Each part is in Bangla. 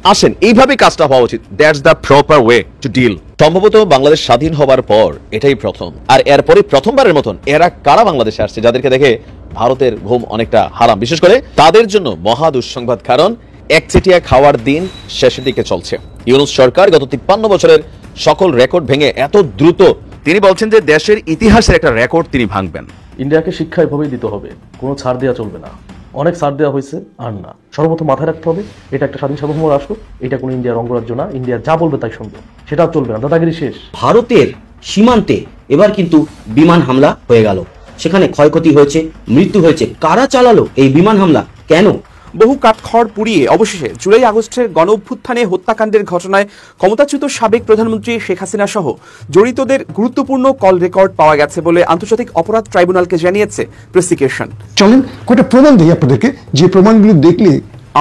আসেন এইভাবে কাজটা হওয়া উচিত। That's the proper way to deal. সম্ভবত বাংলাদেশ স্বাধীন হবার পর এটাই প্রথম, আর এরপরে প্রথমবারের মতন এরা কারা বাংলাদেশে আসছে যাদেরকে দেখে ভারতের ঘুম অনেকটা হারাম। বিশেষ করে তাদের জন্য মহা দুঃসংবাদ, কারণ একচেটিয়া খাওয়ার দিন শেষের দিকে চলছে। ইউনূস সরকার গত 53 বছরের সকল রেকর্ড ভেঙে এত দ্রুত, তিনি বলছেন যে দেশের ইতিহাসের একটা রেকর্ড তিনি ভাঙবেন। ইন্ডিয়াকে শিক্ষা এভাবেই দিতে হবে, কোনো ছাড় দেওয়া চলবে না। অনেক ছাড় দেওয়া হয়েছে, আর না। সর্বপ্রথম মাথায় রাখতে হবে এটা একটা স্বাধীন সার্বভৌম রাষ্ট্র, এটা কোনো ইন্ডিয়ার অঙ্গরাজ্য না। ইন্ডিয়া যা বলবে তাই শুনবে, সেটাও চলবে না। দাদাগিরি শেষ। ভারতের সীমান্তে এবার কিন্তু বিমান হামলা হয়ে গেল, সেখানে ক্ষয়ক্ষতি হয়েছে, মৃত্যু হয়েছে। কারা চালালো এই বিমান হামলা, কেন? বহু কাঠখড় পুড়িয়ে অবশেষে জুলাই আগস্টের গণ অভ্যুত্থানে হত্যাকাণ্ডের ঘটনায় ক্ষমতাচ্যুত সাবেক প্রধানমন্ত্রী শেখ হাসিনা সহ জড়িতদের গুরুত্বপূর্ণ কল রেকর্ড পাওয়া গেছে বলে আন্তর্জাতিক অপরাধ ট্রাইব্যুনালকে জানিয়েছে প্রসিকিউশন। চলেন কয়েকটা প্রমাণ দিই আপনাদেরকে, যে প্রমাণগুলো দেখলে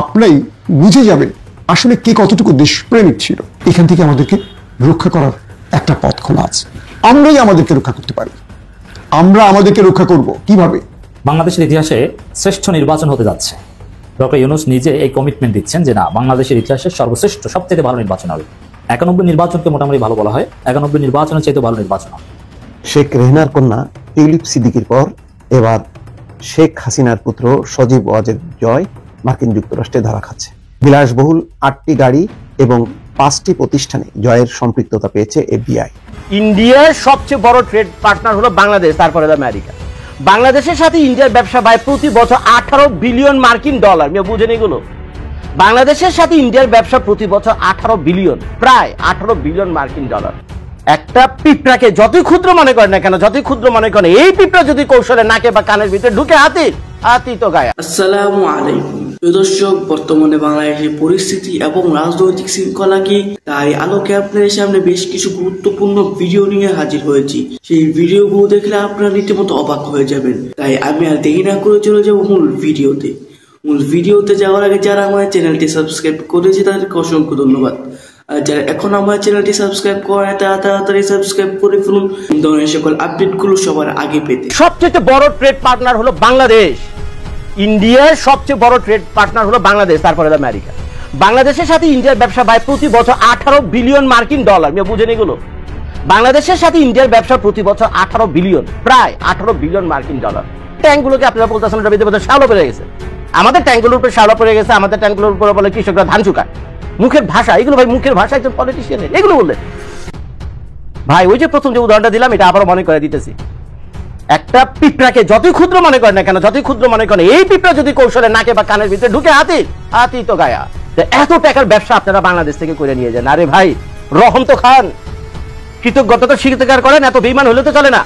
আপনারাই বুঝে যাবেন আসলে কে কতটুকু দেশপ্রেমিক ছিল। এখান থেকে আমাদেরকে রক্ষা করার একটা পথ খোলা আছে। আমরাই আমাদেরকে রক্ষা করতে পারি। আমরা আমাদেরকে রক্ষা করব কিভাবে? বাংলাদেশের ইতিহাসে শ্রেষ্ঠ নির্বাচন হতে যাচ্ছে। ডক্টর ইউনূস নিজে এই কমিটমেন্ট দিচ্ছেন যে না, বাংলাদেশের ইতিহাসে সর্বশ্রেষ্ঠ সবচেয়ে ভালো নির্বাচন হবে। 91 নির্বাচনকে মোটামুটি ভালো বলা হয়, 91 নির্বাচনের চাইতে ভালো নির্বাচন হবে। শেখ রেহনার কন্যা টিউলিপ সিদ্দিকীর পর এবার শেখ হাসিনার পুত্র সজীব ওয়াজেদ জয় মার্কিন যুক্তরাষ্ট্রে ধরা খাচ্ছে। বিলাসবহুল 8টি গাড়ি এবং 5টি প্রতিষ্ঠানে জয়ের সম্পৃক্ততা পেয়েছে FBI। ইন্ডিয়ার সবচেয়ে বড় ট্রেড পার্টনার হলো বাংলাদেশ, তারপরে আমেরিকা। বাংলাদেশের সাথে ইন্ডিয়ার ব্যবসা ব্যয় প্রতি বছর 18 বিলিয়ন মার্কিন ডলার। বুঝেন এগুলো? বাংলাদেশের সাথে ইন্ডিয়ার ব্যবসা প্রতি বছর 18 বিলিয়ন, প্রায় 18 বিলিয়ন মার্কিন ডলার। একটা পিঁপড়াকে যতই ক্ষুদ্র মনে করেন না কেন, যতই ক্ষুদ্র মনে করেন, এই পিঁপড়া যদি কৌশলে নাকে বা কানের ভিতরে ঢুকে হাতি তো গায়ে। আসসালামু আলাইকুম দর্শক, বর্তমানে বাংলাদেশের পরিস্থিতি এবং রাজনৈতিক শৃঙ্খলা কি, তাই আলোকে আপনাদের সামনে বেশ কিছু গুরুত্বপূর্ণ ভিডিও নিয়ে হাজির হয়েছি। সেই ভিডিওগুলো দেখলে আপনারা রীতিমতো অবাক হয়ে যাবেন। তাই আমি আর দেরি না করে চলে যাবো মূল ভিডিওতে যাওয়ার আগে যারা আমার চ্যানেলটি সাবস্ক্রাইব করেছে তাদেরকে অসংখ্য ধন্যবাদ। আর যারা এখন আমার চ্যানেলটি সাবস্ক্রাইব করে তাড়াতাড়ি সাবস্ক্রাইব করে ফেলুন ধরনের সকল আপডেটগুলো সবার আগে পেতে। সবচেয়ে বড় ট্রেড পার্টনার হলো বাংলাদেশ। ইন্ডিয়ার সবচেয়ে বড় ট্রেড পার্টনার হলো বাংলাদেশ, তারপরে আমেরিকা। বাংলাদেশের সাথে ইন্ডিয়ার ব্যবসা ব্যয় প্রতি বছর 18 বিলিয়ন মার্কিন ডলার। বুঝেন এগুলো? বাংলাদেশের সাথে ইন্ডিয়ার ব্যবসা প্রতি বছর 18 বিলিয়ন, প্রায় 18 বিলিয়ন মার্কিন ডলার। ট্যাঙ্কগুলোকে আপনারা বলতেছেন এটা বিদ্যুৎ শ্যাওলা পড়ে গেছে। আমাদের ট্যাঙ্কগুলোর উপরে শ্যাওলা পড়ে গেছে, আমাদের ট্যাঙ্কগুলোর উপরে বলে কৃষকরা ধান শুকায়। মুখের ভাষা এগুলো ভাই, মুখের ভাষা একজন পলিটিশিয়ানের এগুলো বললে ভাই। ওই যে প্রথম যে উদাহরণটা দিলাম, এটা আবারও মনে করে দিতেছি। একটা পিঁপড়াকে যতই ক্ষুদ্র মনে করেন না কেন, যতই ক্ষুদ্র মনে করেন, এই পিঁপড়া যদি কৌশলে নাকে বা কানের ভিতরে ঢুকে হাতি তো গায়া। এত টাকার ব্যবসা আপনারা বাংলাদেশ থেকে করে নিয়ে যান। আরে ভাই, রহম তো খান, কৃতজ্ঞতা তো স্বীকার করেন। এত বেঈমান হলে তো চলে না।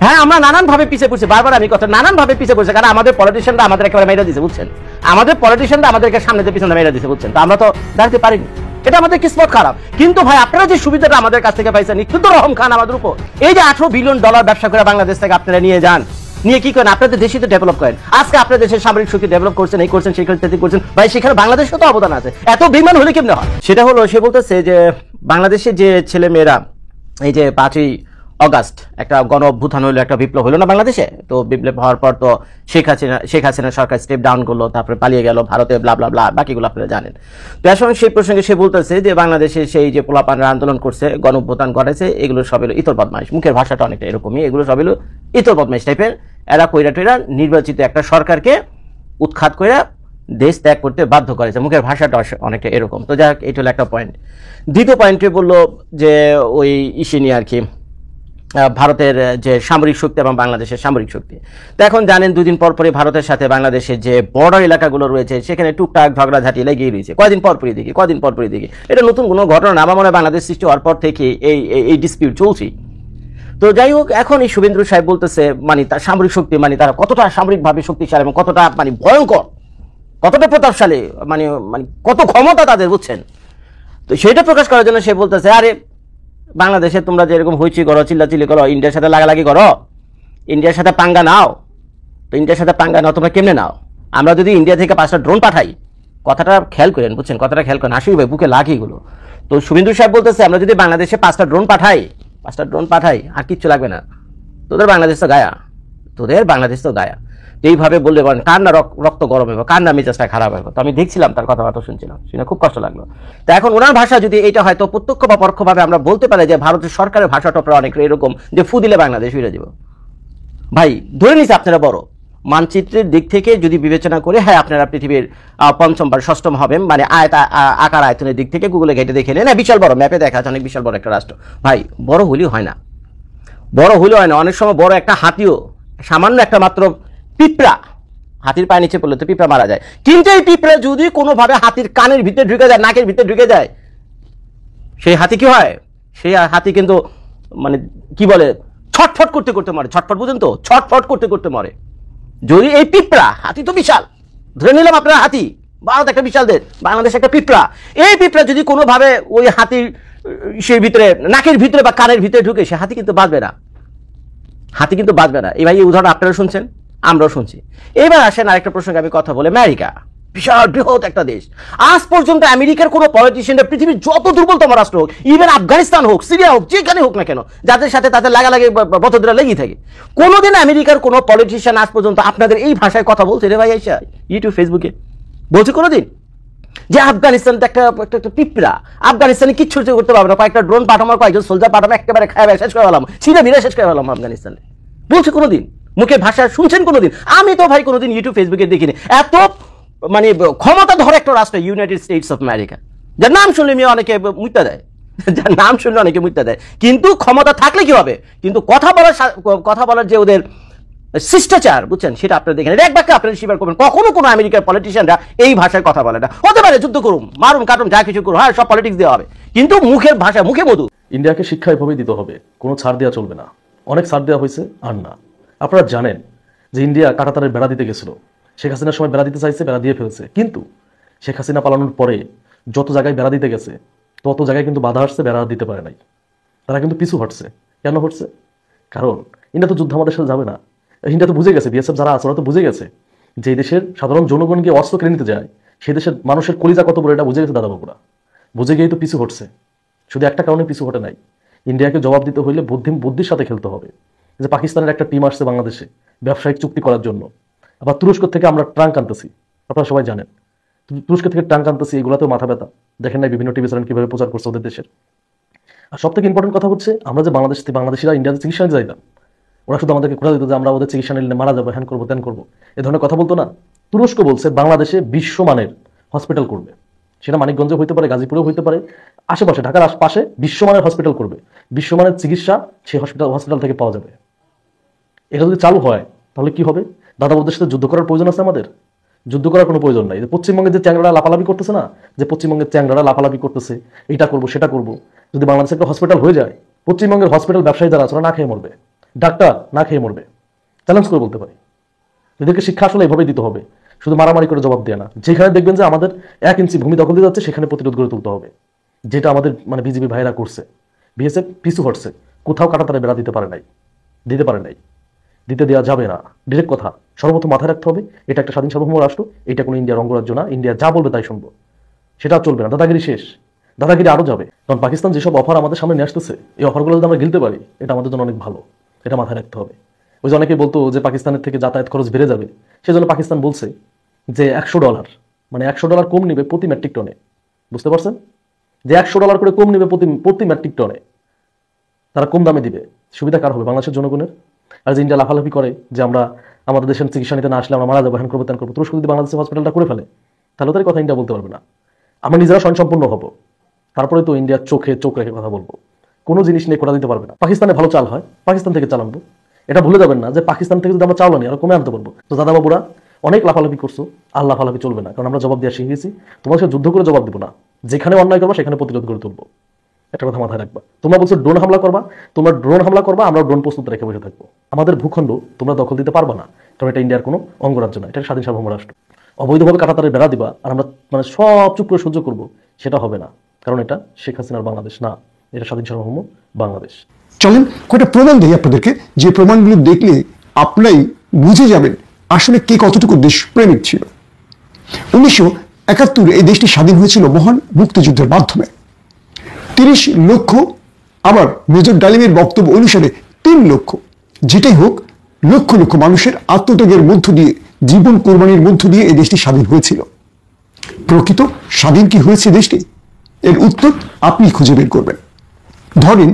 হ্যাঁ, আমরা নানান ভাবে পিছিয়ে পড়ছি, বারবার আমি কথা, নানান ভাবে পিছিয়ে পড়ছি, কারণ আমাদের পলিটিশিয়ানরা আমাদের একেবারে মেরে দিছে, বুঝছেন? আমাদের পলিটিশিয়ানরা আমাদেরকে সামনে পিছনে মেরে দিছে, বুঝছেন? তো আমরা তো দাঁড়াতে পারিনি, এটা আমাদের কিসমত খারাপ। কিন্তু ভাই, আপনারা যে সুবিধাটা আমাদের কাছ থেকে পাইছেন, নিত্যুত রহম খান আমাদের উপর। এই যে 18 বিলিয়ন ডলার ব্যবসা করে বাংলাদেশ থেকে আপনারা নিয়ে যান, নিয়ে কি করেন? আপনাদের দেশই তো ডেভেলপ করেন। আজকে আপনাদের দেশের সামরিক শক্তি ডেভেলপ করছেন, এই করছেন, সেই করছেন ভাই, সেখানে বাংলাদেশের তো অবদান আছে। এত বেঈমান হলে কেমনে হয়? সেটা হলো, সে বলতেছে যে বাংলাদেশের যে ছেলে মেয়েরা, এই যে 5ই অগাস্ট একটা গণ অভ্যুত্থান হলো, একটা বিপ্লব হলো না বাংলাদেশে। তো বিপ্লব হওয়ার পর তো শেখ হাসিনা সরকার স্টেপ ডাউন করলো, তারপরে পালিয়ে গেল ভারতে, ব্লা ব্লা ব্লা, বাকিগুলো আপনারা জানেন। তো এখন সেই প্রসঙ্গে সে বলতেছে যে বাংলাদেশে সেই যে পোলাপানরা আন্দোলন করছে, গণ অভ্যুত্থান করেছে, এগুলো সব হলো ইতর বদমাইশ। মুখের ভাষাটা অনেকটা এরকমই, এগুলো সব হলো ইতর বদমাইশ টাইপের। এরা কইরা টইরা নির্বাচিত একটা সরকারকে উৎখাত করে দেশ ত্যাগ করতে বাধ্য করেছে। মুখের ভাষাটা অনেকটা এরকম। তো যাক, এটা হলো একটা পয়েন্ট। দ্বিতীয় পয়েন্টে বললো যে ওই ইসে নিয়ে আর কি, ভারতের যে সামরিক শক্তি এবং বাংলাদেশের সামরিক শক্তি। তো এখন জানেন 2 দিন পরপরই ভারতের সাথে বাংলাদেশের যে বর্ডার এলাকাগুলো রয়েছে, সেখানে টুকটাক ঝগড়াঝাটি লেগেই রয়েছে। কয়দিন পরপরই দেখি। এটা নতুন কোনো ঘটনা না, আমার মনে হয় বাংলাদেশ সৃষ্টি হওয়ার পর থেকে এই ডিসপিউট চলছে। তো যাই হোক, এখন এই শুভেন্দু সাহেব বলতেছে মানে তার সামরিক শক্তি, মানে তারা কতটা সামরিকভাবে শক্তিশালী এবং কতটা মানে ভয়ঙ্কর, কতটা প্রতাপশালী, মানে কত ক্ষমতা তাদের, বুঝছেন? তো সেটা প্রকাশ করার জন্য সে বলতেছে, আরে বাংলাদেশে তোমরা যেরকম হইচি করো, চিল্লাচিল্লি করো, ইন্ডিয়ার সাথে লাগালাগি করো, ইন্ডিয়ার সাথে পাঙ্গা নাও। তো ইন্ডিয়ার সাথে পাঙ্গা নাও তোমরা কেমনে নাও? আমরা যদি ইন্ডিয়া থেকে 5টা ড্রোন পাঠাই, কথাটা খেয়াল করেন, বুঝছেন? কথাটা খেয়াল করেন, আসি ভাই, বুকে লাগে এগুলো। তো শুভেন্দু সাহেব বলতেছে, আমরা যদি বাংলাদেশে 5টা ড্রোন পাঠাই, আর কিচ্ছু লাগবে না, তোদের বাংলাদেশ তো গায়া, তোদের বাংলাদেশ তো গায়া। এইভাবে বললে বলেন কার না রক্ত গরম হবে, কার না মেজাজটা খারাপ হবে। তো আমি দেখছিলাম তার কথাবার্তা শুনছিলাম, শুনে খুব কষ্ট লাগলো। তো এখন ওনার ভাষা যদি এটা হয়, তো প্রত্যক্ষ বা পরোক্ষভাবে আমরা বলতে পারি যে ভারতের সরকারের ভাষাটা প্রায় অনেক এরকম যে ফু দিলে বাংলাদেশ ফিরে যাব। ভাই ধরে নিচ্ছে আপনারা বড় মানচিত্রের দিক থেকে যদি বিবেচনা করে, হ্যাঁ আপনারা পৃথিবীর পঞ্চম বা ষষ্ঠম হবেন, মানে আকার আয়তনের দিক থেকে গুগলে ঘেটে দেখে নেন, বিশাল বড় ম্যাপে দেখা আছে অনেক বিশাল বড় একটা রাষ্ট্র। ভাই বড় হলেও হয় না, বড় হলেও হয় না। অনেক সময় বড় একটা হাতিও সামান্য একটা মাত্র পিঁপড়া, হাতির পায়ে নিচে পড়লে তো পিঁপড়া মারা যায়, কিন্তু এই পিঁপড়া যদি কোনোভাবে হাতির কানের ভিতরে ঢুকে যায়, নাকের ভিতরে ঢুকে যায়, সেই হাতি কি হয়? সেই হাতি কিন্তু মানে কি বলে ছটফট করতে করতে মরে। ছটফট বুঝেন তো, ছটফট করতে করতে মরে। যদি এই পিঁপড়া, হাতি তো বিশাল, ধরে নিলাম আপনার হাতি, ভারত একটা বিশাল দেশ, বাংলাদেশ একটা পিঁপড়া, এই পিঁপড়া যদি কোনোভাবে ওই হাতির সেই ভিতরে নাকের ভিতরে বা কানের ভিতরে ঢুকে, সে হাতি কিন্তু বাঁচবে না, হাতি কিন্তু বাঁচবে না। এই ভাই এই উদাহরণ আপনারা শুনছেন, আমরাও শুনছি। এবার আসেন আরেকটা প্রসঙ্গে আমি কথা বলে, আমেরিকা বিশাল বৃহৎ একটা দেশ। আজ পর্যন্ত আমেরিকার কোনো পলিটিশিয়ানরা পৃথিবীর যত দুর্বলতম রাষ্ট্র হোক, ইভেন আফগানিস্তান হোক, সিরিয়া হোক, যেখানে হোক না কেন, যাদের সাথে তাদের লাগালাগি বছররা লেগেই থাকে, কোনোদিন আমেরিকার কোনো পলিটিশিয়ান আজ পর্যন্ত আপনাদের এই ভাষায় কথা বলছে রে ভাই আইসা ইউটিউব ফেসবুকে বলছে কোনোদিন যে আফগানিস্তান একটা পিঁপড়া, আফগানিস্তানে কিচ্ছু করতে পারবে না, কয়েকটা ড্রোন পাঠাবো, কয়েকজন সোলজার পাঠাবো, একেবারে খায় শেষ করে ফেলাম, ছিঁড়ে ভিড়ে শেষ করে ফেলাম আফগানিস্তানে, বলছে কোনোদিন? মুখের ভাষা শুনছেন কোনোদিন? আমি তো ভাই কোনোদিন ইউটিউব ফেসবুকে দেখিনি এত মানে ক্ষমতা ধরে একটা রাষ্ট্র ইউনাইটেড স্টেটস অফ আমেরিকা, যার নাম শুনলে মেয়ে অনেকে মুইতা দেয়, যার নাম শুনলে অনেকে মুইতা দেয়, কিন্তু ক্ষমতা থাকলে কি হবে, কিন্তু কথা বলার যে ওদের শিষ্টাচার বুঝছেন, সেটা আপনারা দেখেন। এক বাক্যে আপনারা স্বীকার করবেন কখনো কোনো আমেরিকার পলিটিশিয়ানরা এই ভাষায় কথা বলে না। হতে পারে যুদ্ধ করুন, মারুন কাটুন, যা কিছু করুন, হ্যাঁ সব পলিটিক্স দেওয়া হবে, কিন্তু মুখের ভাষা মুখে মধু। ইন্ডিয়াকে শিক্ষা এভাবেই দিতে হবে, কোনো ছাড় দেওয়া চলবে না। অনেক ছাড় দেওয়া হয়েছে, আর না। আপনারা জানেন যে ইন্ডিয়া কাঁটাতারের বেড়া দিতে গেছিল, শেখ হাসিনার সময় বেড়া দিতে চাইছে, বেড়া দিয়ে ফেলছে, কিন্তু শেখ হাসিনা পালানোর পরে যত জায়গায় বেড়া দিতে গেছে তত জায়গায় কিন্তু বাধা আসছে, বেড়া দিতে পারে নাই, তারা কিন্তু পিছু হটছে। কেন হটছে? কারণ ইন্ডিয়া তো যুদ্ধ আমাদের সাথে যাবে না। ইন্ডিয়া তো বুঝে গেছে, বিএসএফ যারা আছে ওরা তো বুঝে গেছে যে দেশের সাধারণ জনগণকে অস্ত্র কিনে নিতে যায়, সেই দেশের মানুষের কলিজা কত বড় এটা বুঝে গেছে দাদা বাবুরা, বুঝে গিয়েই তো পিছু হটছে। শুধু একটা কারণে পিছু হটে নাই, ইন্ডিয়াকে জবাব দিতে হইলে বুদ্ধির সাথে খেলতে হবে। যে পাকিস্তানের একটা টিম আসছে বাংলাদেশে ব্যবসায়িক চুক্তি করার জন্য, আবার তুরস্ক থেকে আমরা ট্রাঙ্ক আনতেছি, আপনারা সবাই জানেন তুরস্ক থেকে ট্রাঙ্ক আনতেছি, এগুলোতেও মাথা ব্যথা। দেখেন না বিভিন্ন টিভি চ্যানেল কিভাবে প্রচার করছে ওদের দেশের। আর সব থেকে ইম্পর্টেন্ট কথা হচ্ছে, আমরা যে বাংলাদেশিরা ইন্ডিয়াতে চিকিৎসা নিতে যাইতাম, ওরা শুধু আমাদেরকে খোঁজা দিত যে আমরা ওদের চিকিৎসা নিলে মারা যাবো, হ্যান করবো ত্যান করবো, এ ধরনের কথা বলতো না। তুরস্ক বলছে বাংলাদেশে বিশ্বমানের হসপিটাল করবে, সেটা মানিকগঞ্জে হইতে পারে, গাজীপুরেও হইতে পারে, আশেপাশে ঢাকার আশপাশে বিশ্বমানের হসপিটাল করবে, বিশ্বমানের চিকিৎসা সেই হসপিটাল থেকে পাওয়া যাবে। এটা যদি চালু হয় তাহলে কি হবে? দাদাবাবুদের সাথে যুদ্ধ করার প্রয়োজন আছে আমাদের? যুদ্ধ করার কোনো প্রয়োজন নাই। পশ্চিমবঙ্গের যে চ্যাংরারা লাফালাফি করতেছে না, যে পশ্চিমবঙ্গের চ্যাংরারা লাফালাফি করতেছে এটা করবো সেটা করবো, যদি বাংলাদেশে একটা হসপিটাল হয়ে যায়, পশ্চিমবঙ্গের হসপিটাল ব্যবসায়ী যারা আছে ওরা না খেয়ে মরবে, ডাক্তার না খেয়ে মরবে। চ্যালেঞ্জ করে বলতে পারি, এদেরকে শিক্ষা আসলে এভাবেই দিতে হবে, শুধু মারামারি করে জবাব দেয় না। যেখানে দেখবেন যে আমাদের 1 ইঞ্চি ভূমি দখল দিয়ে যাচ্ছে সেখানে প্রতিরোধ গড়ে তুলতে হবে, যেটা আমাদের মানে বিজেপি ভাইরা করছে। বিএসএফ পিছু হটছে, কোথাও কাঁটাতারে বেড়া দিতে পারে নাই, দিতে দেওয়া যাবে না। ডিরেক্ট কথা, সর্বপ্রথম মাথায় রাখতে হবে এটা একটা স্বাধীন সার্বভৌম রাষ্ট্র, এটা কোনো ইন্ডিয়ার অঙ্গরাজ্য না। ইন্ডিয়া যা বলবে তাই শুনবো, সেটা চলবে না। দাদাগিরি শেষ, দাদাগিরি আরো যাবে। কারণ পাকিস্তান যেসব অফার আমাদের সামনে নিয়ে আসতেছে, এই অফারগুলো যদি আমরা গিলতে পারি এটা আমাদের জন্য অনেক ভালো, এটা মাথায় রাখতে হবে। ওই যে অনেকে বলতো যে পাকিস্তানের থেকে যাতায়াত খরচ বেড়ে যাবে, সেজন্য পাকিস্তান বলছে যে $100 মানে $100 কম নিবে প্রতি মেট্রিক টনে। বুঝতে পারছেন যে $100 করে কম নিবে প্রতি মেট্রিক টনে, তারা কম দামে দিবে। সুবিধা কার হবে? বাংলাদেশের জনগণের। আর যে ইন্ডিয়া লাফালাফি করে যে আমরা আমাদের দেশের চিকিৎসা নিতে না আসলে আমরা মারা যাবো, হ্যান করবো ত্যান করবো, তুরস্ক যদি বাংলাদেশের হসপিটালটা করে ফেলে তাহলে তার কথা ইন্ডিয়া বলতে পারবে না। আমরা নিজেরা স্বয়ংসম্পূর্ণ হবো, তারপরে তো ইন্ডিয়ার চোখে চোখ রেখে কথা বলবো। কোনো জিনিস নিয়ে খোঁড়া দিতে পারবে না। পাকিস্তানে ভালো চাল হয়, পাকিস্তান থেকে চাল আনবো। এটা ভুলে যাবেন না যে পাকিস্তান থেকে যদি আমরা চাল আনি আর কমে আনতে পারবো। তো দাদা বাবুরা অনেক লাফালাফি করছো, আর লাফালাফি চলবে না, কারণ আমরা জবাব দেওয়া শিখে গেছি। তোমার সাথে যুদ্ধ করে জবাব দেবো না, যেখানে অন্যায় করবা সেখানে প্রতিরোধ করে তুলবো। একটা কথা মাথায় রাখবা, তোমরা বলছো ড্রোন হামলা করবা, তোমরা ড্রোন হামলা করবা, আমরা ড্রোন প্রস্তুত রেখে বসে থাকবো। আমাদের ভূখণ্ড তোমরা দখল দিতে পারবা না, কারণ এটা ইন্ডিয়ার কোনো অঙ্গরাজ্য না, এটা স্বাধীন সার্বভৌম রাষ্ট্র। অবৈধভাবে কাঁটাতারে বেড়া দিবা আর আমরা মানে সব চুপ করে সহ্য করবো, সেটা হবে না। কারণ এটা শেখ হাসিনার বাংলাদেশ না, এটা স্বাধীন সার্বভৌম বাংলাদেশ। চলেন কয়েকটা প্রমাণ দিই আপনাদেরকে, যে প্রমাণগুলো দেখলে আপনারাই বুঝে যাবেন আসলে কে কতটুকু দেশপ্রেমিক ছিল। 1971 এই দেশটি স্বাধীন হয়েছিল মহান মুক্তিযুদ্ধের মাধ্যমে। 30 লক্ষ, আবার মেজর ডালিমের বক্তব্য অনুসারে 3 লক্ষ, যেটাই হোক লক্ষ লক্ষ মানুষের আত্মত্যাগের মধ্য দিয়ে, জীবন কোরবানির মধ্য দিয়ে এই দেশটি স্বাধীন হয়েছিল। প্রকৃত স্বাধীন কি হয়েছে দেশটি? এর উত্তর আপনি খুঁজে বের করবেন। ধরেন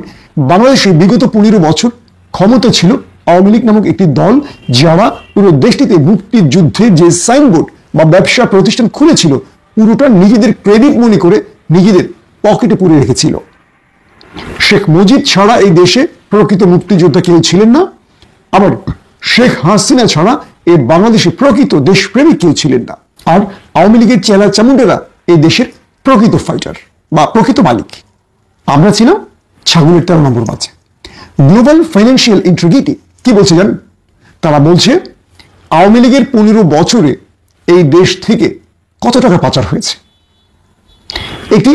বাংলাদেশে বিগত 15 বছর ক্ষমতা ছিল আওয়ামী লীগ নামক একটি দল, যারা পুরো দেশটিতে মুক্তিযুদ্ধে যে সাইনবোর্ড বা ব্যবসা প্রতিষ্ঠান খুলেছিল পুরোটা নিজেদের ক্রেডিট মনে করে নিজেদের পকেটে পুরে রেখেছিল। শেখ মুজিব ছাড়া এই দেশে প্রকৃত মুক্তিযোদ্ধা কেউ ছিলেন না, আবার শেখ হাসিনা ছাড়া এই বাংলাদেশে প্রকৃত দেশপ্রেমিক কেউ ছিলেন না। আর আওয়ামী লীগের চেলা চামুন্ডেরা এই দেশের প্রকৃত ফাইটার বা প্রকৃত মালিক। আমরা ছিলাম ছাগলের 13 নম্বর বাচ্চা। গ্লোবাল ফাইন্যান্সিয়াল ইন্টিগ্রিটি কি বলছে জানেন? তারা বলছে আওয়ামী লীগের 15 বছরে এই দেশ থেকে কত টাকা পাচার হয়েছে। একটি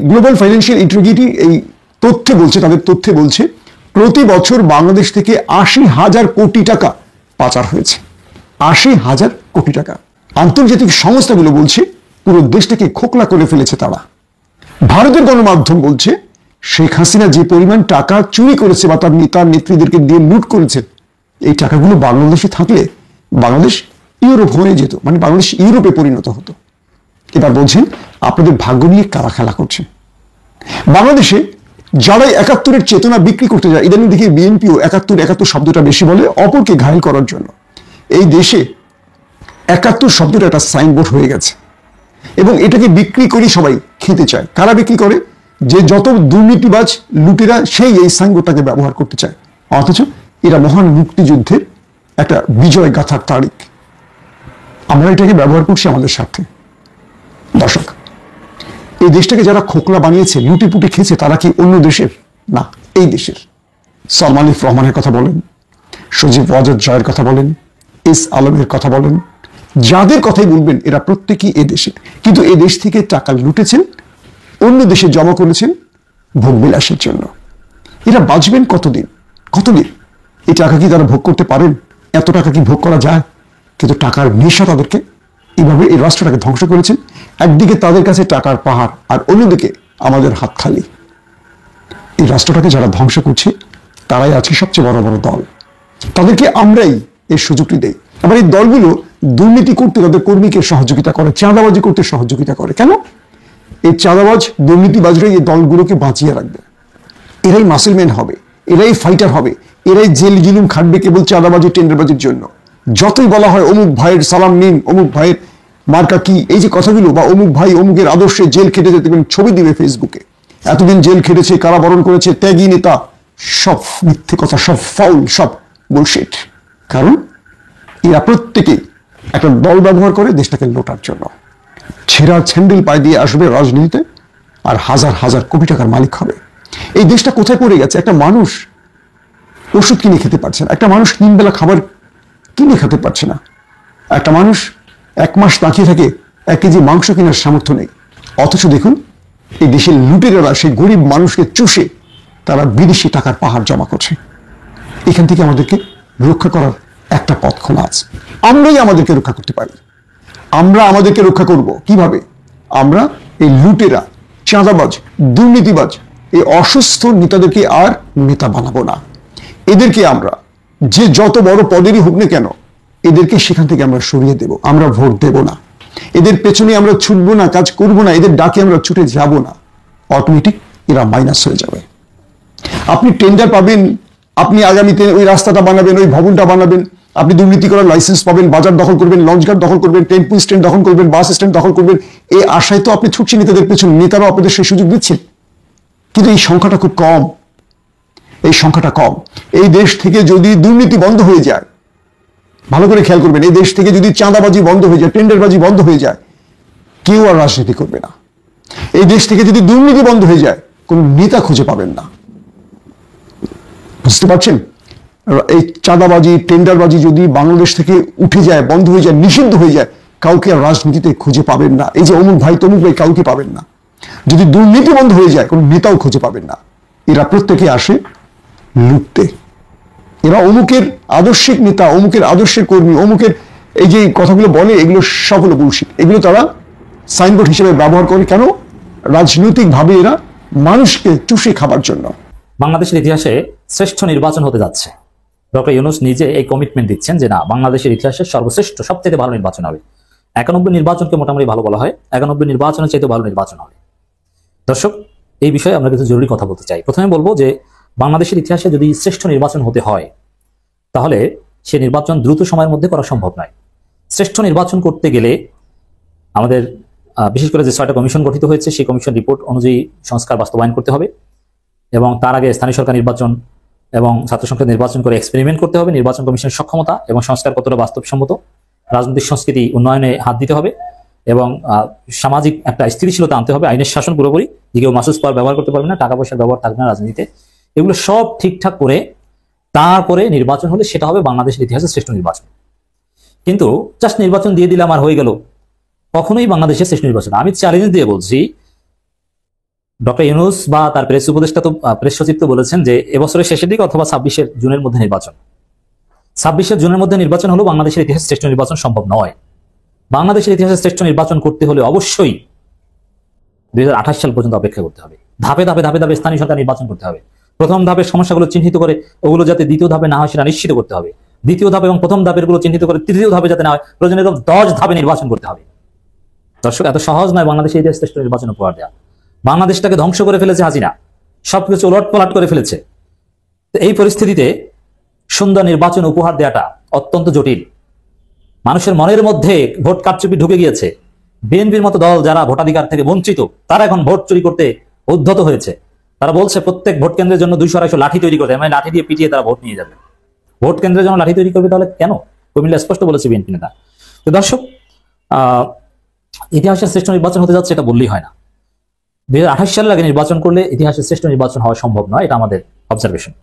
গ্লোবাল ফাইন্যান্সিয়াল ইন্টিগ্রিটি এই তথ্যে বলছে, তাদের তথ্যে বলছে প্রতি বছর বাংলাদেশ থেকে 80,000 কোটি টাকা পাচার হয়েছে। 80,000 কোটি টাকা। আন্তর্জাতিক সংস্থাগুলো বলছে পুরো দেশটাকে খোকলা করে ফেলেছে তারা। ভারতের গণমাধ্যম বলছে শেখ হাসিনা যে পরিমাণ টাকা চুরি করেছে বা তার নেতা নেত্রীদেরকে দিয়ে লুট করেছে, এই টাকাগুলো বাংলাদেশে থাকলে বাংলাদেশ ইউরোপ হয়ে যেত, বাংলাদেশ ইউরোপে পরিণত হতো। এবার বলছেন আপনাদের ভাগ্য নিয়ে কারা খেলা করছে। বাংলাদেশে যারাই 71-এর চেতনা বিক্রি করতে যায়, ইদানিং দেখি বিএনপিও 71 শব্দটা বেশি বলে অপরকে ঘায়েল করার জন্য। এই দেশে 71 শব্দটা একটা সাইনবোর্ড হয়ে গেছে এবং এটাকে বিক্রি করে সবাই খেতে চায়। কারা বিক্রি করে? যে যত দুর্নীতিবাজ লুটেরা সেই এই সাইনবোর্ডটাকে ব্যবহার করতে চায়। অথচ এরা মহান মুক্তিযুদ্ধের একটা বিজয় গাথার তারিখ। আমরা এটাকে ব্যবহার করছি আমাদের স্বার্থে। দর্শক, এই দেশটাকে যারা খোকলা বানিয়েছে, লুটিপুটি খেয়েছে, তারা কি অন্য দেশের? না, এই দেশের। সালমান আলিফ রহমানের কথা বলেন, সজীব ওয়াজেদ জয়ের কথা বলেন, এস আলমের কথা বলেন, যাদের কথাই বলবেন এরা প্রত্যেকেই এ দেশের। কিন্তু এ দেশ থেকে টাকা লুটেছেন, অন্য দেশে জমা করেছেন ভোগবিলাসের জন্য। এরা বাঁচবেন কতদিন? এই টাকা কি তারা ভোগ করতে পারেন? এত টাকা কি ভোগ করা যায়? কিন্তু টাকার নেশা তাদেরকে এইভাবে এই রাষ্ট্রটাকে ধ্বংস করেছেন। একদিকে তাদের কাছে টাকার পাহাড়, আর অন্যদিকে আমাদের হাত খালি। এই রাষ্ট্রটাকে যারা ধ্বংস করছে তারাই আছে সবচেয়ে বড় বড় দল। তাদেরকে আমরাই এই সুযোগটি দেই। আবার এই দলগুলো দুর্নীতি করতে তাদের কর্মীকে সহযোগিতা করে, চাঁদাবাজি করতে সহযোগিতা করে। কেন? এই চাঁদাবাজ দুর্নীতিবাজরাই এই দলগুলোকে বাঁচিয়ে রাখবে। এরাই মাসেলম্যান হবে, এরাই ফাইটার হবে, এরাই জেল জুলুম খাটবে কেবল চাঁদাবাজি টেন্ডারবাজির জন্য। যতই বলা হয় অমুক ভাইয়ের সালাম নিন, অমুক ভাইয়ের মার্কা কি, এই যে কথাগুলো, বা অমুক ভাই অমুকের আদর্শে জেল খেটে যেতে ছবি দিবে ফেসবুকে, এতদিন জেল খেটেছে, কারাবরণ করেছে, ত্যাগী নেতা, সব মিথ্যে কথা, সব ফাউল, সব বুলশিট। কারণ এরা প্রত্যেকেই একটা দল ব্যবহার করে দেশটাকে লোটার জন্য। ছেঁড়া স্যান্ডেল পায়ে দিয়ে আসবে রাজনীতিতে আর হাজার হাজার কোটি টাকার মালিক হবে। এই দেশটা কোথায় পড়ে গেছে? একটা মানুষ ওষুধ কিনে খেতে পারছে না, একটা মানুষ 3 বেলা খাবার কিনে খেতে পারছে না, একটা মানুষ 1 মাস তাকিয়ে থাকে 1 কেজি মাংস কেনার সামর্থ্য নেই। অথচ দেখুন এই দেশের লুটেরারা সেই গরিব মানুষকে চুষে তারা বিদেশি টাকার পাহাড় জমা করছে। এখান থেকে আমাদেরকে রক্ষা করার একটা পথ খোলা আছে। আমরাই আমাদেরকে রক্ষা করতে পারি। আমরা আমাদেরকে রক্ষা করব কিভাবে? আমরা এই লুটেরা, চাঁদাবাজ, দুর্নীতিবাজ, এই অসুস্থ নেতাদেরকে আর নেতা বানাবো না। এদেরকে আমরা যে যত বড় পদেরই হোক না কেন, এদেরকে সেখান থেকে আমরা সরিয়ে দেব। আমরা ভোট দেব না, এদের পেছনে আমরা ছুটবো না, কাজ করব না, এদের ডাকে আমরা ছুটে যাব না। অটোমেটিক এরা মাইনাস হয়ে যাবে। আপনি টেন্ডার পাবেন, আপনি আগামীতে ওই রাস্তাটা বানাবেন, ওই ভবনটা বানাবেন, আপনি দুর্নীতি করার লাইসেন্স পাবেন, বাজার দখল করবেন, লঞ্চঘাট দখল করবেন, টেম্পু স্ট্যান্ড দখল করবেন, বাস স্ট্যান্ড দখল করবেন। এই আশায় তো আপনি ছুটছেন নেতাদের পেছনে, নেতারাও আপনাদের সেই সুযোগ দিচ্ছেন। কিন্তু এই সংখ্যাটা খুব কম, এই সংখ্যাটা কম। এই দেশ থেকে যদি দুর্নীতি বন্ধ হয়ে যায়, ভালো করে খেয়াল করবেন, এই দেশ থেকে যদি চাঁদাবাজি বন্ধ হয়ে যায়, টেন্ডারবাজি বন্ধ হয়ে যায়, কেউ আর রাজনীতি করবে না। এই দেশ থেকে যদি দুর্নীতি বন্ধ হয়ে যায়, কোন নেতা খুঁজে পাবেন না। বুঝতে পারছেন? এই চাঁদাবাজি, টেন্ডারবাজি যদি বাংলাদেশ থেকে উঠে যায়, বন্ধ হয়ে যায়, নিষিদ্ধ হয়ে যায়, কাউকে আর রাজনীতিতে খুঁজে পাবেন না। এই যে অমুক ভাই তমুক ভাই, কাউকে পাবেন না। যদি দুর্নীতি বন্ধ হয়ে যায়, কোন নেতাও খুঁজে পাবেন না। এরা প্রত্যেকে আসে লুটতে। এরা অমুকের আদর্শিক নেতা, অমুকের আদর্শের কর্মী, অমুকের এই যে কথাগুলো বলে, এগুলো সব হলো বুলশিট। এগুলো তারা সাইনবোর্ড হিসেবে ব্যবহার করে। কেন? রাজনৈতিকভাবে এরা মানুষকে চুষে খাবার জন্য। বাংলাদেশের ইতিহাসে শ্রেষ্ঠ নির্বাচন হতে যাচ্ছে। ডক্টর ইউনূস নিজে এই কমিটমেন্ট দিচ্ছেন যে না, বাংলাদেশের ইতিহাসের সর্বশ্রেষ্ঠ সবচেয়ে ভালো নির্বাচন হবে। 91 নির্বাচনকে মোটামুটি ভালো বলা হয়, 91 নির্বাচনের চাইতে ভালো নির্বাচন হবে। দর্শক, এই বিষয়ে আমরা কিছু জরুরি কথা বলতে চাই। প্রথমে বলবো যে বাংলাদেশের ইতিহাসে যদি শ্রেষ্ঠ নির্বাচন হতে হয় তাহলে সে নির্বাচন দ্রুত সময়ের মধ্যে করা সম্ভব নয়। শ্রেষ্ঠ নির্বাচন করতে গেলে আমাদের বিশেষ করে যে 6টা কমিশন গঠিত হয়েছে সেই কমিশন রিপোর্ট অনুযায়ী সংস্কার বাস্তবায়ন করতে হবে এবং তার আগে স্থানীয় সরকার নির্বাচন এবং ছাত্র সংসদ নির্বাচন করে এক্সপেরিমেন্ট করতে হবে। নির্বাচন কমিশনের সক্ষমতা এবং সংস্কার কতটা বাস্তবসম্মত, রাজনৈতিক সংস্কৃতি উন্নয়নে হাত দিতে হবে এবং সামাজিক একটা স্থিতিশীলতা আনতে হবে। আইনের শাসন পুরোপুরি, যে কেউ মাসুস পাওয়ার ব্যবহার করতে পারবে না, টাকা পয়সার ব্যবহার থাকবে না রাজনীতিতে। এগুলো সব ঠিকঠাক করে তারপরে নির্বাচন হলে সেটা হবে বাংলাদেশের ইতিহাসে শ্রেষ্ঠ নির্বাচন। কিন্তু জাস্ট নির্বাচন দিয়ে দিলাম আর হয়ে গেল, কখনোই বাংলাদেশের শ্রেষ্ঠ নির্বাচন। আমি চ্যালেঞ্জ দিয়ে বলছি, ডক্টর ইউনূস বা তার প্রেস উপদেষ্টা তো, প্রেস সচিব তো বলেছেন যে এবছরের শেষের দিকে অথবা 26 জুনের মধ্যে নির্বাচন। 26 জুনের মধ্যে নির্বাচন হলো বাংলাদেশের ইতিহাসে শ্রেষ্ঠ নির্বাচন সম্ভব নয়। বাংলাদেশের ইতিহাসে শ্রেষ্ঠ নির্বাচন করতে হলে অবশ্যই 2028 সাল পর্যন্ত অপেক্ষা করতে হবে। ধাপে ধাপে ধাপে ধাপে স্থানীয় সরকার নির্বাচন করতে হবে। প্রথম ধাপের সমস্যাগুলো চিহ্নিত করে ওগুলো যাতে দ্বিতীয় ধাপে না হয় সেটা নিশ্চিত করতে হবে। দ্বিতীয় ধাপে এবং প্রথম ধাপের গুলো চিহ্নিত করে তৃতীয় ধাপে যাতে না হয়, প্রয়োজনে 10 ধাপে নির্বাচন করতে হবে। দর্শক, এত সহজ নয় বাংলাদেশের ইতিহাসে শ্রেষ্ঠ নির্বাচন উপহার দেওয়া। বাংলাদেশটাকে ধ্বংস করে ফেলেছে হাসিনা, সবকিছু ওলট পালট করে ফেলেছে। তো এই পরিস্থিতিতে সুন্দর নির্বাচন উপহার দেওয়াটা অত্যন্ত জটিল। মানুষের মনের মধ্যে ভোট কারচুপি ঢুকে গিয়েছে। বিএনপির মতো দল যারা ভোটাধিকার থেকে বঞ্চিত, তারা এখন ভোট চুরি করতে উদ্ধত হয়েছে। তারা বলছে প্রত্যেক ভোট কেন্দ্রের জন্য 200-250 লাঠি তৈরি করতে, মানে লাঠি দিয়ে পিটিয়ে তারা ভোট নিয়ে যাবে। ভোট কেন্দ্রের জন্য লাঠি তৈরি করবে, তাহলে কেন? কুমিল্লা স্পষ্ট বলেছে বিএনপি নেতা। তো দর্শক, ইতিহাসের শ্রেষ্ঠ নির্বাচন হতে যাচ্ছে এটা বললেই হয় না। 2028 সালের আগে নির্বাচন করলে ইতিহাসের শ্রেষ্ঠ নির্বাচন হওয়া সম্ভব নয়, এটা আমাদের অবজারভেশন।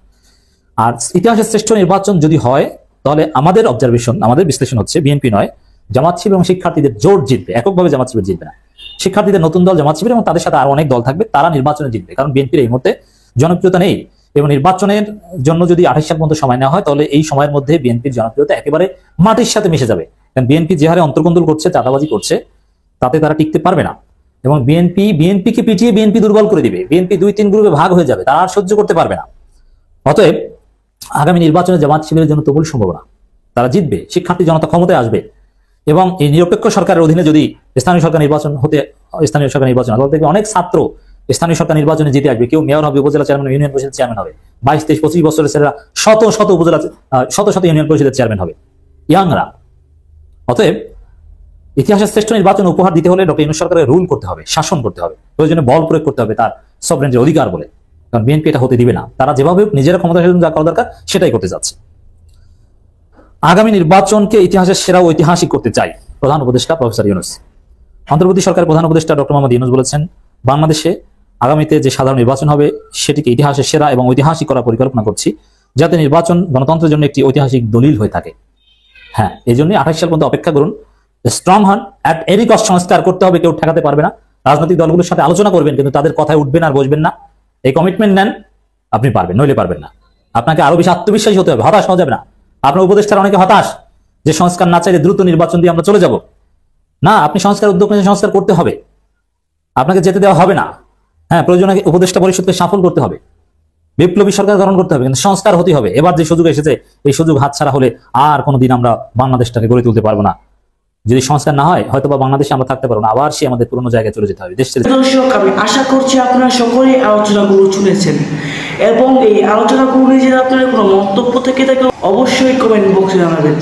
আর ইতিহাসের শ্রেষ্ঠ নির্বাচন যদি হয় তাহলে আমাদের অবজারভেশন, আমাদের বিশ্লেষণ হচ্ছে বিএনপি নয়, জামাত শিবির এবং শিক্ষার্থীদের জোট জিতবে। এককভাবে জামাত শিবির জিতবে না। শিক্ষার্থীদের নতুন দল জামাত শিবির এবং তাদের সাথে আরো অনেক দল থাকবে, তারা নির্বাচনে জিতবে। কারণ বিএনপির এই মুহূর্তে জনপ্রিয়তা নেই এবং নির্বাচনের জন্য যদি 28 সাল পর্যন্ত সময় নেওয়া হয় তাহলে এই সময়ের মধ্যে বিএনপির জনপ্রিয়তা একেবারে মাটির সাথে মিশে যাবে। কারণ বিএনপি যে হারে অন্তর্কন্দল করছে, চাঁদাবাজি করছে, তাতে তারা টিকতে পারবে না এবং বিএনপিকে পিটিয়ে বিএনপি দুর্বল করে দিবে। বিএনপি 2-3 গ্রুপে ভাগ হয়ে যাবে, তারা আর সহ্য করতে পারবে না। অতএব আগামী নির্বাচনে জামাত শিবিরের জন্য প্রবল সম্ভাবনা, তারা জিতবে, শিক্ষার্থী জনতা ক্ষমতায় আসবে এবং এই নিরপেক্ষ সরকারের অধীনে যদি স্থানীয় সরকার নির্বাচন দেখবে অনেক ছাত্র স্থানীয় সরকার নির্বাচনে জিতে আসবে। কেউ মেয়র হবে, উপজেলা চেয়ারম্যান, ইউনিয়ন পরিষদের চেয়ারম্যান হবে। 22, 23, 25 বছরের ছেলেরা শত উপজেলা, শত ইউনিয়ন পরিষদের চেয়ারম্যান হবে, ইয়াংরা। অতএব ইতিহাসের শ্রেষ্ঠ নির্বাচন উপহার দিতে হলে ডক্টর ইউনূস সরকারের রুল করতে হবে, শাসন করতে হবে, প্রয়োজনে বল প্রয়োগ করতে হবে তার সভরেন্টির অধিকার বলে। কারণ বিএনপি এটা হতে দিবে না। তারা যেভাবে নিজেরা ক্ষমতা যা করা দরকার সেটাই করতে যাচ্ছে। আগামী নির্বাচনকে ইতিহাসের সেরা ঐতিহাসিক করতে চাই প্রধান উপদেষ্টা প্রফেসর ইউনূস। অন্তর্বর্তী সরকারের প্রধান উপদেষ্টা ডক্টর মোহাম্মদ ইউনূস বলেছেন, বাংলাদেশে আগামীতে যে সাধারণ নির্বাচন হবে সেটিকে ইতিহাসের সেরা এবং ঐতিহাসিক করার পরিকল্পনা করছি, যাতে নির্বাচন গণতন্ত্রের জন্য একটি ঐতিহাসিক দলিল হয়ে থাকে। হ্যাঁ, এই জন্য 28 সাল পর্যন্ত অপেক্ষা করুন। স্ট্রং হন, অ্যাট এনি কস্ট সংস্কার করতে হবে, কেউ ঠেকাতে পারবে না। রাজনৈতিক দলগুলোর সাথে আলোচনা করবেন, কিন্তু তাদের কথায় উঠবেন আর বসবেন না। এই কমিটমেন্ট নেন, আপনি পারবেন, নইলে পারবেন না। আপনাকে আরো বেশি আত্মবিশ্বাসী হতে হবে, হতাশ হওয়া যাবে না। আপনার উপদেষ্টারা অনেকে হতাশ যে সংস্কার না চাইলে দ্রুত নির্বাচন দিয়ে আমরা চলে যাব। না, আপনি সংস্কার উদ্যোগ নিয়ে সংস্কার করতে হবে, আপনাকে যেতে দেওয়া হবে না। হ্যাঁ, প্রয়োজনে উপদেষ্টা পরিষদকে সফল করতে হবে, বিপ্লবী সরকার গঠন করতে হবে, কিন্তু সংস্কার হতে হবে। এবার যে সুযোগ এসেছে এই সুযোগ হাতছাড়া হলে আর কোনোদিন আমরা বাংলাদেশটাকে গড়ে তুলতে পারবো না। যদি সংস্কার না হয় হয়তো বা বাংলাদেশে আমরা থাকতে পারবো না, আবার সে আমাদের পুরোনো জায়গায় চলে যেতে হবে। দর্শক, আমি আশা করছি আপনারা সকলেই আলোচনাগুলো শুনেছেন এবং এই আলোচনাগুলো নিয়ে যদি আপনাদের কোনো মন্তব্য থেকে থাকে অবশ্যই কমেন্ট বক্সে জানাবেন।